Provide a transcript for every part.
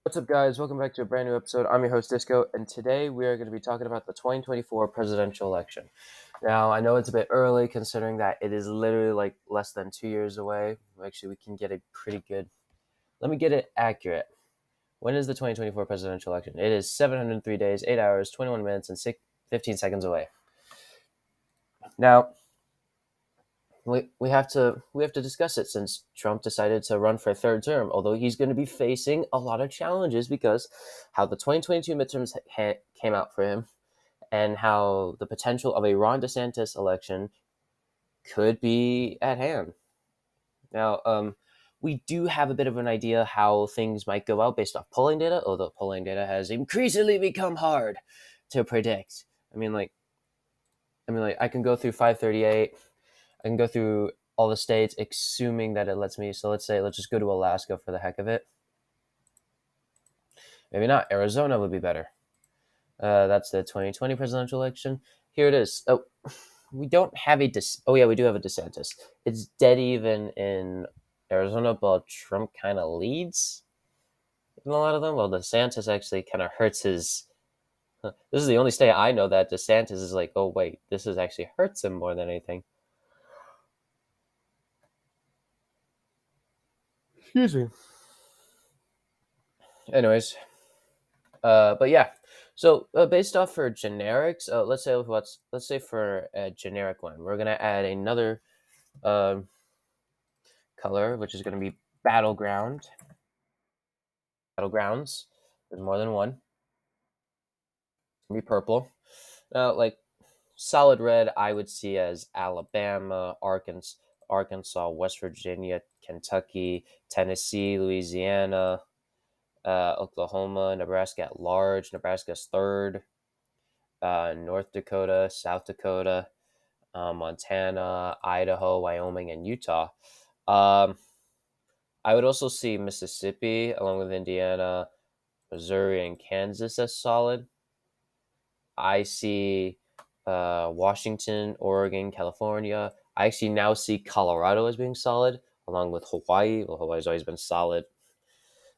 What's up, guys? Welcome back to a brand new episode. I'm your host, Disco, and today we are going to be talking about the 2024 presidential election. Now, I know it's a bit early considering that it is literally like less than 2 years away. Actually, we can get a pretty good. Let me get it accurate. When is the 2024 presidential election? It is 703 days, 8 hours, 21 minutes, and 15 seconds away. Now, we have to discuss it since Trump decided to run for a third term. Although he's going to be facing a lot of challenges because how the 2022 midterms came out for him, and how the potential of a Ron DeSantis election could be at hand. Now, we do have a bit of an idea how things might go out based off polling data, although polling data has increasingly become hard to predict. I mean, I can go through 538. I can go through all the states, assuming that it lets me. So let's just go to Alaska for the heck of it. Maybe not. Arizona would be better. That's the 2020 presidential election. Here it is. Oh, we don't have a oh yeah, we do have a DeSantis. It's dead even in Arizona, but Trump kind of leads in a lot of them. Well, DeSantis actually kind of hurts his. This is the only state I know that DeSantis is like, oh wait, this is actually hurts him more than anything. Excuse me. Anyways, but yeah. So based off for generics, let's say for a generic one, we're gonna add another uh, color, which is gonna be battleground. Battlegrounds. There's more than one. It's gonna be purple. Now, like solid red, I would see as Alabama, Arkansas, West Virginia, Kentucky, Tennessee, Louisiana, Oklahoma, Nebraska at large. Nebraska's third. North Dakota, South Dakota, Montana, Idaho, Wyoming, and Utah. Um, I would also see Mississippi along with Indiana, Missouri, and Kansas as solid. I see Washington, Oregon, California. I actually now see Colorado as being solid, along with Hawaii. Well, Hawaii's always been solid.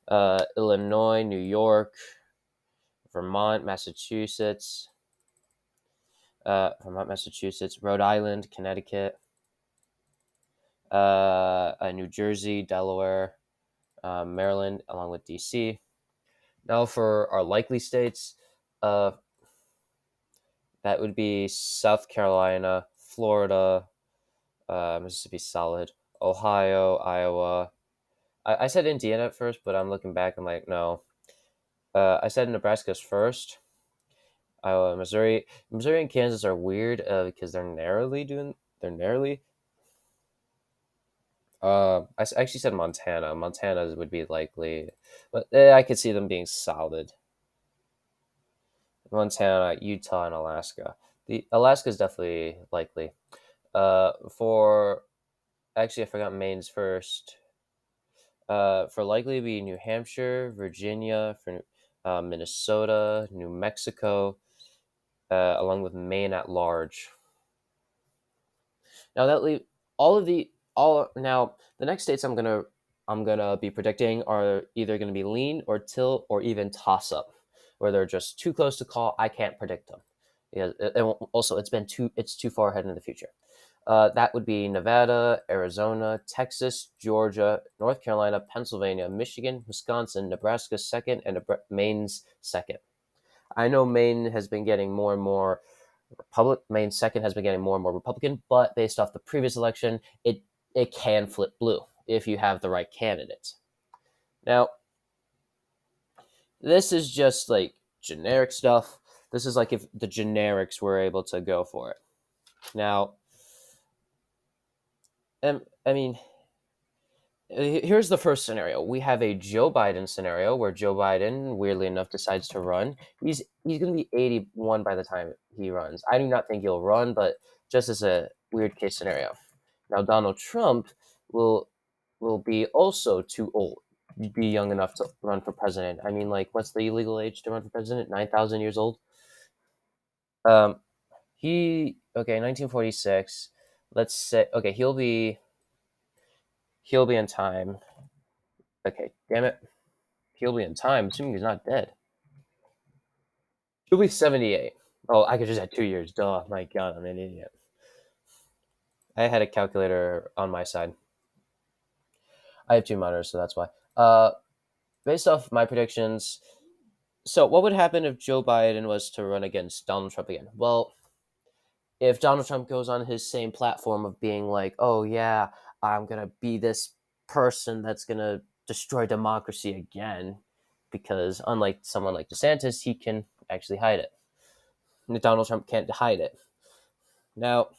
Illinois, New York, Vermont, Massachusetts, Rhode Island, Connecticut, New Jersey, Delaware, Maryland, along with DC. Now, for our likely states, uh, that would be South Carolina, Florida, Mississippi solid, Ohio, Iowa. I said Indiana at first, but I'm looking back. I'm like, no. I said Nebraska's first. Iowa, Missouri, and Kansas are weird because they're narrowly. I actually said Montana. Montana would be likely, but I could see them being solid. Montana, Utah, and Alaska. The Alaska is definitely likely. For actually, I forgot Maine's first. For likely to be New Hampshire, Virginia, for Minnesota, New Mexico, along with Maine at large. Now that leave all of the all now the next states I'm gonna be predicting are either gonna be lean or tilt or even toss up, where they're just too close to call. I can't predict them. Yeah, and also it's too far ahead in the future. That would be Nevada, Arizona, Texas, Georgia, North Carolina, Pennsylvania, Michigan, Wisconsin, Nebraska second, and Maine's second. I know Maine has been getting more and more Maine second has been getting more and more Republican, but based off the previous election, it can flip blue if you have the right candidate. Now, this is just like generic stuff. This is like if the generics were able to go for it. Now, I mean, here's the first scenario. We have a Joe Biden scenario where Joe Biden, weirdly enough, decides to run. He's going to be 81 by the time he runs. I do not think he'll run, but just as a weird case scenario. Now Donald Trump will be also too old, be young enough to run for president. I mean, like, what's the legal age to run for president? 9,000 years old. Um, he okay, 1946. Let's say okay, he'll be in time. Okay, damn it. he'll be in time, assuming he's not dead. He'll be 78. Oh, I could just add 2 years. Duh, my God, I'm an idiot. I had a calculator on my side. I have two monitors, so that's why. Based off my predictions, so what would happen if Joe Biden was to run against Donald Trump again? Well, if Donald Trump goes on his same platform of being like, oh, yeah, I'm going to be this person that's going to destroy democracy again, because unlike someone like DeSantis, he can actually hide it. Donald Trump can't hide it. Now,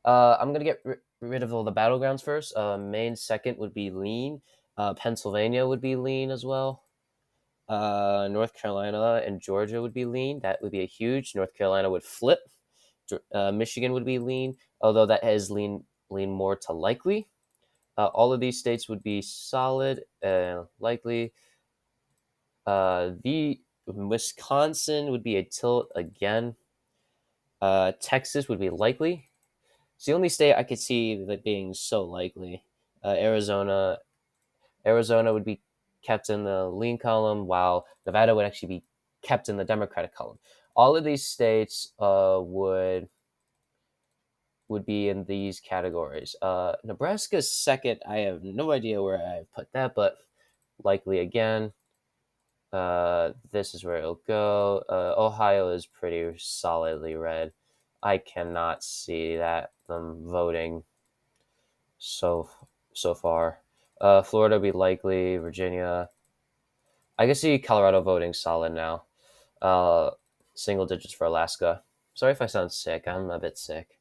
I'm going to get rid of all the battlegrounds first. Maine second would be lean. Pennsylvania would be lean as well. North Carolina and Georgia would be lean. That would be a huge. North Carolina would flip. Michigan would be lean, although that has lean more to likely. All of these states would be solid and likely. The Wisconsin would be a tilt again. Texas would be likely. It's the only state I could see that being so likely. Arizona would be kept in the lean column, while Nevada would actually be kept in the Democratic column. All of these states would be in these categories. Nebraska's second. I have no idea where I put that, but likely again. This is where it'll go. Ohio is pretty solidly red. I cannot see that them voting so far. Florida would be likely. Virginia. I can see Colorado voting solid now. Single digits for Alaska. Sorry if I sound sick. I'm a bit sick.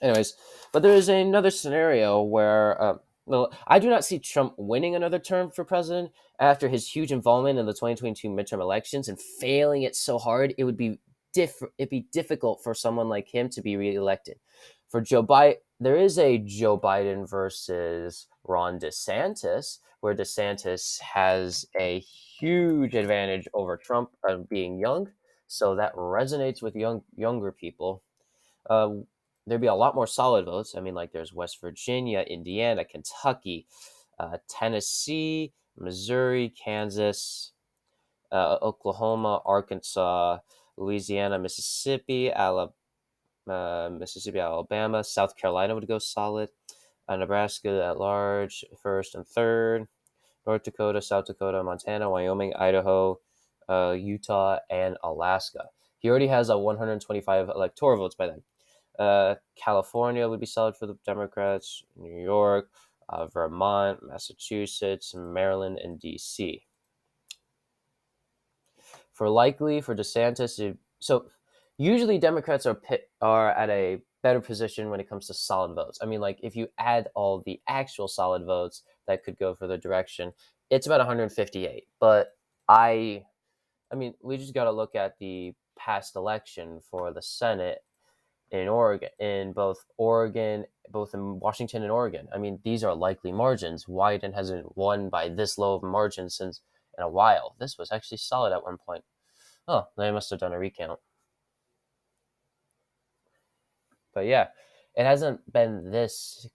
Anyways, but there is another scenario where, well, I do not see Trump winning another term for president after his huge involvement in the 2022 midterm elections and failing it so hard. It would be difficult for someone like him to be reelected. For Joe Biden, there is a Joe Biden versus Ron DeSantis, where DeSantis has a huge advantage over Trump of being young, so that resonates with younger people. Uh, there'd be a lot more solid votes. I mean, like there's West Virginia, Indiana, Kentucky, Tennessee, Missouri, Kansas, Oklahoma, Arkansas, Louisiana, Mississippi, Alabama, South Carolina would go solid. Nebraska at large, first and third. North Dakota, South Dakota, Montana, Wyoming, Idaho, Utah, and Alaska. He already has a 125 electoral votes by then. California would be solid for the Democrats. New York, Vermont, Massachusetts, Maryland, and D.C. For likely, for DeSantis, so usually Democrats are at a better position when it comes to solid votes. I mean, like if you add all the actual solid votes that could go for the direction, it's about 158. But I mean, we just got to look at the past election for the Senate in both in Washington and Oregon. I mean, these are likely margins. Wyden hasn't won by this low of a margin since in a while. This was actually solid at one point. Oh, they must have done a recount. But yeah, it hasn't been this.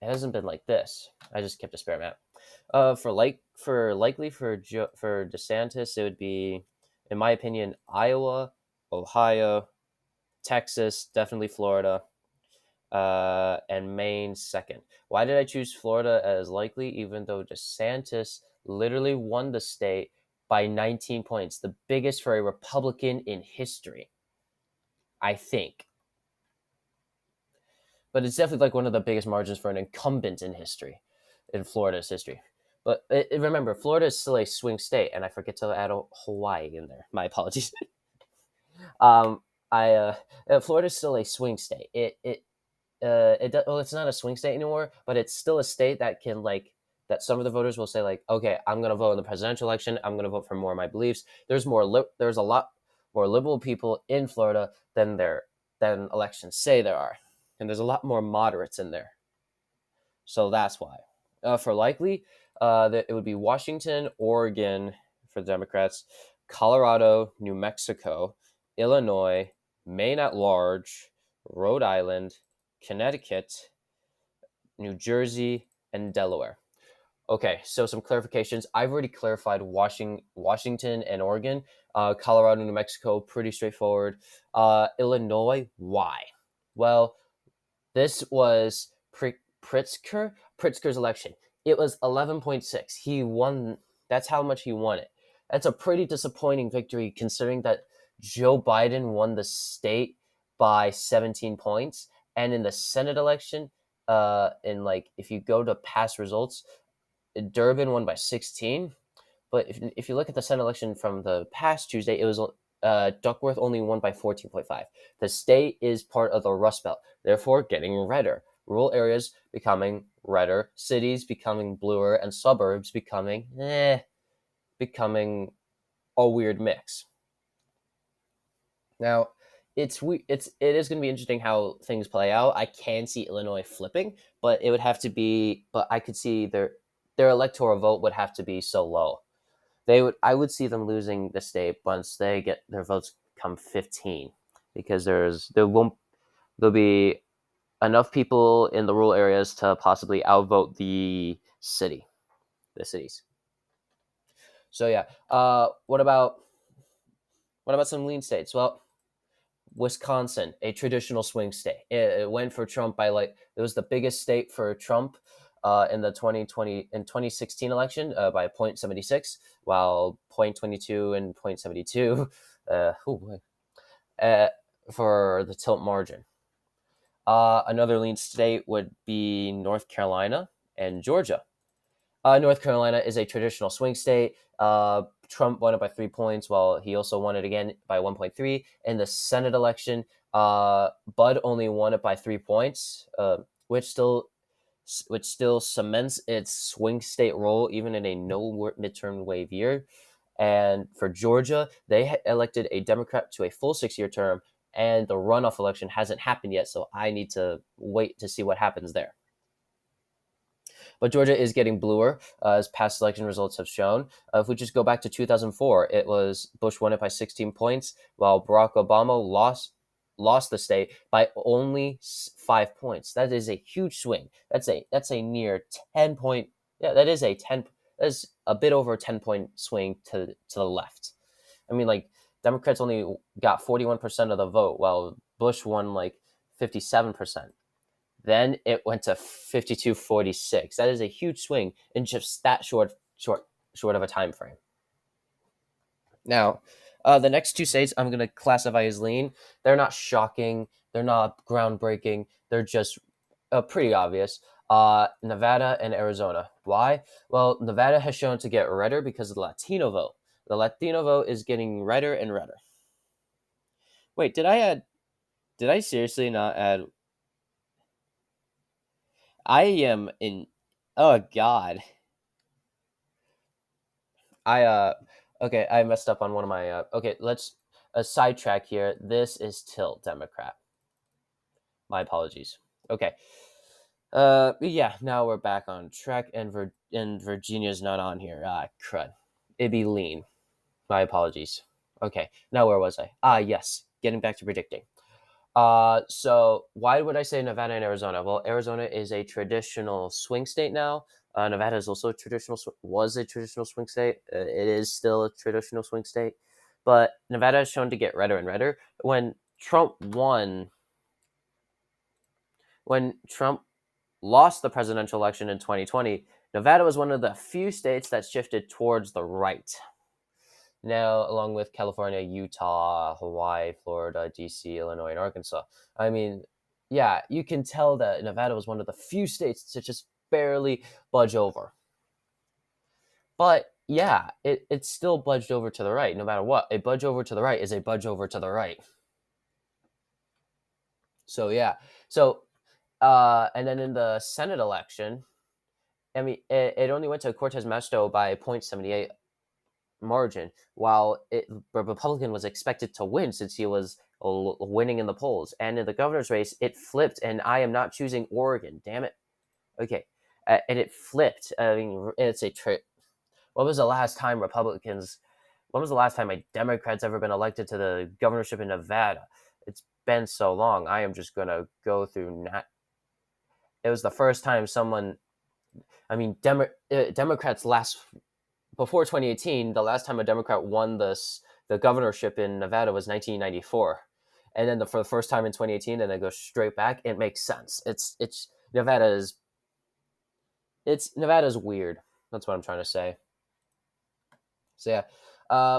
It hasn't been like this. I just kept a spare map. For DeSantis, it would be, in my opinion, Iowa, Ohio, Texas, definitely Florida, and Maine second. Why did I choose Florida as likely, even though DeSantis literally won the state by 19 points, the biggest for a Republican in history, I think. But it's definitely like one of the biggest margins for an incumbent in history, in Florida's history. But remember, Florida is still a swing state, and I forget to add Hawaii in there. My apologies. um, Florida is still a swing state. Well, it's not a swing state anymore, but it's still a state that can that some of the voters will say like, okay, I'm going to vote in the presidential election. I'm going to vote for more of my beliefs. There's a lot more liberal people in Florida than elections say there are, and there's a lot more moderates in there. So that's why. For likely, it would be Washington, Oregon for the Democrats, Colorado, New Mexico, Illinois, Maine at large, Rhode Island, Connecticut, New Jersey, and Delaware. Okay, so some clarifications. I've already clarified Washington and Oregon. Colorado, New Mexico, pretty straightforward. Illinois, why? Well, this was Pritzker's election. It was 11.6. He won. That's how much he won it. That's a pretty disappointing victory considering that Joe Biden won the state by 17 points. And in the Senate election, in like if you go to past results, Durbin won by 16. But if you look at the Senate election from the past Tuesday, it was Duckworth only won by 14.5. The state is part of the Rust Belt, therefore getting redder. Rural areas becoming redder, cities becoming bluer, and suburbs becoming a weird mix. Now, it is going to be interesting how things play out. I can see Illinois flipping, but it would have to be. But I could see their electoral vote would have to be so low. I would see them losing the state once they get their votes come 15, because there'll be enough people in the rural areas to possibly outvote the cities. So yeah, what about some lean states? Well, Wisconsin, a traditional swing state. It went for Trump by it was the biggest state for Trump in the 2016 election by 0.76, while 0.22 and 0.72 uh, uh, for the tilt margin. Another lean state would be North Carolina and Georgia. North Carolina is a traditional swing state. Trump won it by 3 points, while he also won it again by 1.3. In the Senate election, Bud only won it by 3 points, which still cements its swing state role even in a no midterm wave year. And for Georgia, they elected a Democrat to a full 6-year term, and the runoff election hasn't happened yet, so I need to wait to see what happens there. But Georgia is getting bluer, as past election results have shown. If we just go back to 2004, it was Bush won it by 16 points, while Barack Obama lost the state by only 5 points. That is a huge swing. That's a near 10 point. Yeah, that is a 10. That is a bit over a 10-point swing to the left. I mean, like, Democrats only got 41% of the vote, while Bush won like 57%. Then it went to 52-46. That is a huge swing in just that short of a time frame. Now, the next two states I'm going to classify as lean. They're not shocking. They're not groundbreaking. They're just pretty obvious. Nevada and Arizona. Why? Well, Nevada has shown to get redder because of the Latino vote. The Latino vote is getting redder and redder. Wait, did I seriously not add? I am in. Oh God. Okay, I messed up on one of my okay, let's a sidetrack here. This is Tilt Democrat. My apologies. Okay. Yeah, now we're back on track, and Virginia's not on here. Ah, crud. It'd be lean. My apologies. Okay, now where was I? Yes, getting back to predicting. So why would I say Nevada and Arizona? Well, Arizona is a traditional swing state now. Nevada is also was a traditional swing state. It is still a traditional swing state, but Nevada is shown to get redder and redder. When Trump lost the presidential election in 2020, Nevada was one of the few states that shifted towards the right. Now, along with California, Utah, Hawaii, Florida, DC, Illinois, and Arkansas. I mean, yeah, you can tell that Nevada was one of the few states to just barely budge over. But yeah, it's still budged over to the right, no matter what. A budge over to the right is a budge over to the right. So yeah. And then in the Senate election, I mean, it only went to Cortez Masto by 0.78 margin, while the Republican was expected to win since he was winning in the polls. And in the governor's race, it flipped, and I am not choosing Oregon. Damn it. Okay. And it flipped. I mean, it's a trick. When was the last time a Democrat's ever been elected to the governorship in Nevada? It's been so long. I am just going to go through. It was the first time someone I mean, Democrats last before 2018, the last time a Democrat won the governorship in Nevada was 1994, and then for the first time in 2018, and then go straight back. It makes sense. It's Nevada's weird. That's what I'm trying to say. So yeah.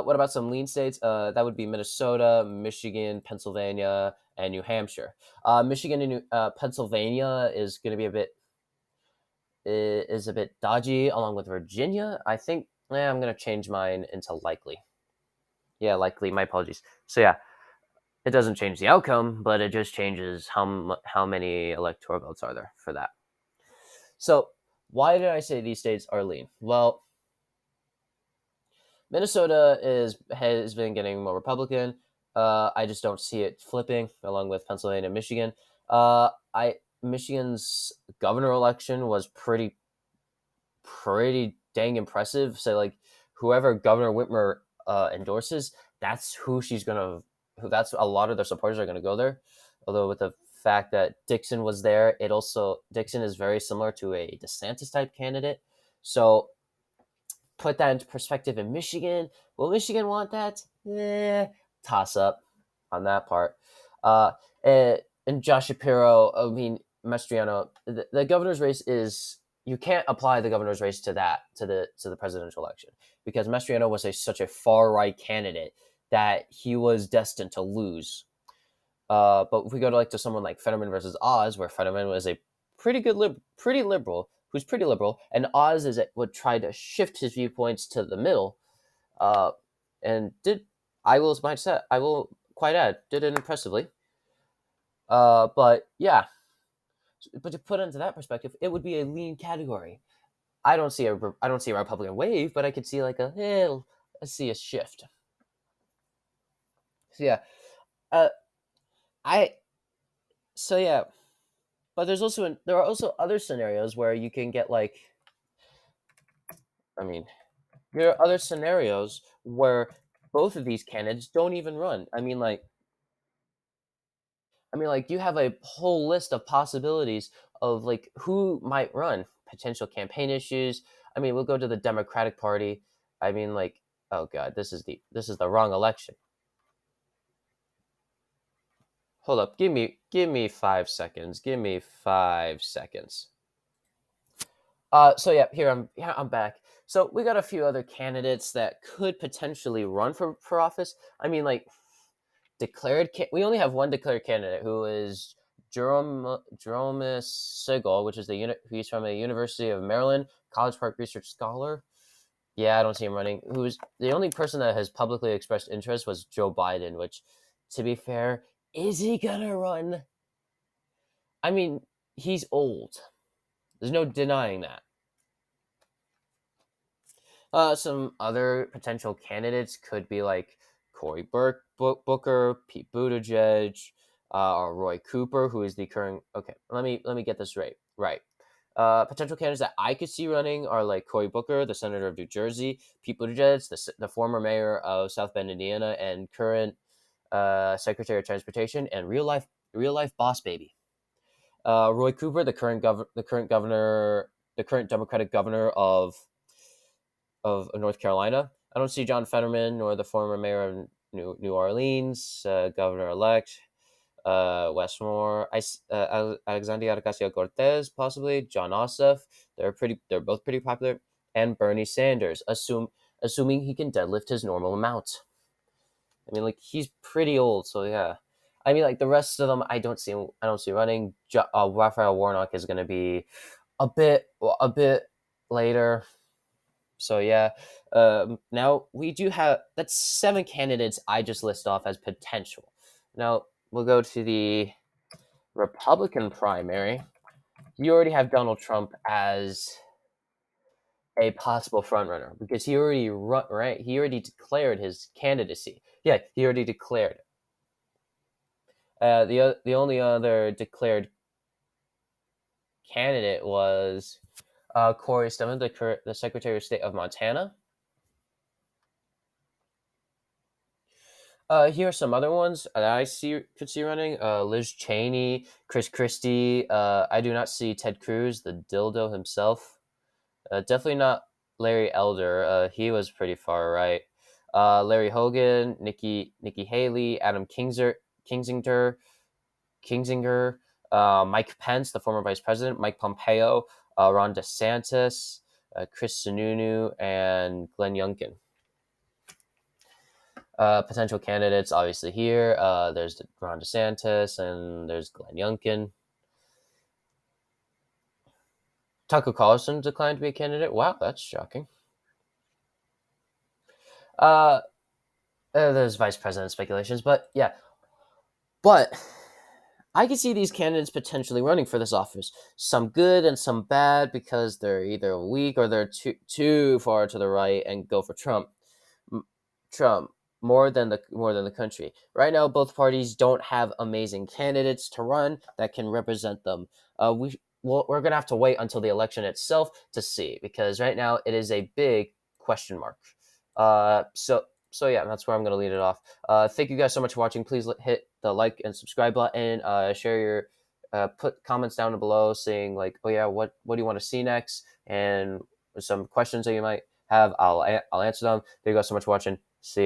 What about some lean states? That would be Minnesota, Michigan, Pennsylvania, and New Hampshire. Michigan and Pennsylvania is going to be a bit dodgy, along with Virginia. I think I'm going to change mine into likely. Yeah, likely. My apologies. So yeah, it doesn't change the outcome, but it just changes how many electoral votes are there for that. So why did I say these states are lean? Well, Minnesota has been getting more Republican. I just don't see it flipping, along with Pennsylvania and Michigan. I Michigan's governor election was pretty dang impressive. So like whoever Governor Whitmer endorses, that's who she's gonna. That's a lot of their supporters are gonna go there. Although with the fact that Dixon was there, Dixon is very similar to a DeSantis type candidate. So put that into perspective in Michigan. Will Michigan want that? Toss up on that part. Uh, and Josh Shapiro, I mean Mastriano, the governor's race is you can't apply the governor's race to the presidential election because Mastriano was such a far right candidate that he was destined to lose. But if we go to someone like Fetterman versus Oz, where Fetterman was a pretty liberal, who's pretty liberal, and Oz would try to shift his viewpoints to the middle, and I will quite add did it impressively. But yeah, but to put into that perspective, it would be a lean category. I don't see a Republican wave, but I could see I see a shift. So yeah, uh, I so yeah, but there are also other scenarios where you can get I mean, there are other scenarios where both of these candidates don't even run. You have a whole list of possibilities of who might run, potential campaign issues. I mean, we'll go to the Democratic Party. I mean, oh god, this is the wrong election. Hold up, give me 5 seconds. Give me 5 seconds. So yeah, I'm back. So we got a few other candidates that could potentially run for office. I mean, we only have one declared candidate, who is Jerome Sigal, which is he's from the University of Maryland, College Park Research Scholar. Yeah, I don't see him running. Who's the only person that has publicly expressed interest was Joe Biden, which, to be fair, is he gonna run? I mean, he's old. There's no denying that. Some other potential candidates could be Cory Booker, Pete Buttigieg, or Roy Cooper, who is the current. Okay, let me get this right. Right. Potential candidates that I could see running are Cory Booker, the senator of New Jersey, Pete Buttigieg, the former mayor of South Bend, Indiana, and current Secretary of Transportation, and real life boss baby. Roy Cooper, the current Democratic governor of North Carolina. I don't see John Fetterman nor the former mayor of New Orleans, governor-elect Wes Moore, Alexandria Ocasio-Cortez, possibly John Ossoff. They're both pretty popular, and Bernie Sanders, assuming he can deadlift his normal amount. I mean, he's pretty old, so yeah. I mean, the rest of them, I don't see running. Raphael Warnock is going to be a bit later. So yeah, now we do have that's 7 candidates I just list off as potential. Now we'll go to the Republican primary. You already have Donald Trump as a possible frontrunner because he already declared his candidacy. Yeah, he already declared. The only other declared candidate was Corey Stillman, the Secretary of State of Montana. Here are some other ones that I could see running. Liz Cheney, Chris Christie. I do not see Ted Cruz, the dildo himself. Definitely not Larry Elder. He was pretty far right. Larry Hogan, Nikki Haley, Adam Kinzinger, Mike Pence, the former vice president, Mike Pompeo, Ron DeSantis, Chris Sununu, and Glenn Youngkin. Potential candidates, obviously here. There's Ron DeSantis and there's Glenn Youngkin. Tucker Carlson declined to be a candidate. Wow, that's shocking. Uh, there's vice president speculations, but yeah. But I can see these candidates potentially running for this office. Some good and some bad because they're either weak or they're too far to the right and go for Trump. Trump more than the country. Right now, both parties don't have amazing candidates to run that can represent them. We're gonna have to wait until the election itself to see because right now it is a big question mark. So yeah, that's where I'm gonna lead it off. Thank you guys so much for watching. Please hit the like and subscribe button. Share your put comments down below saying like, oh yeah, what do you want to see next, and some questions that you might have. I'll answer them. Thank you guys so much for watching. See ya.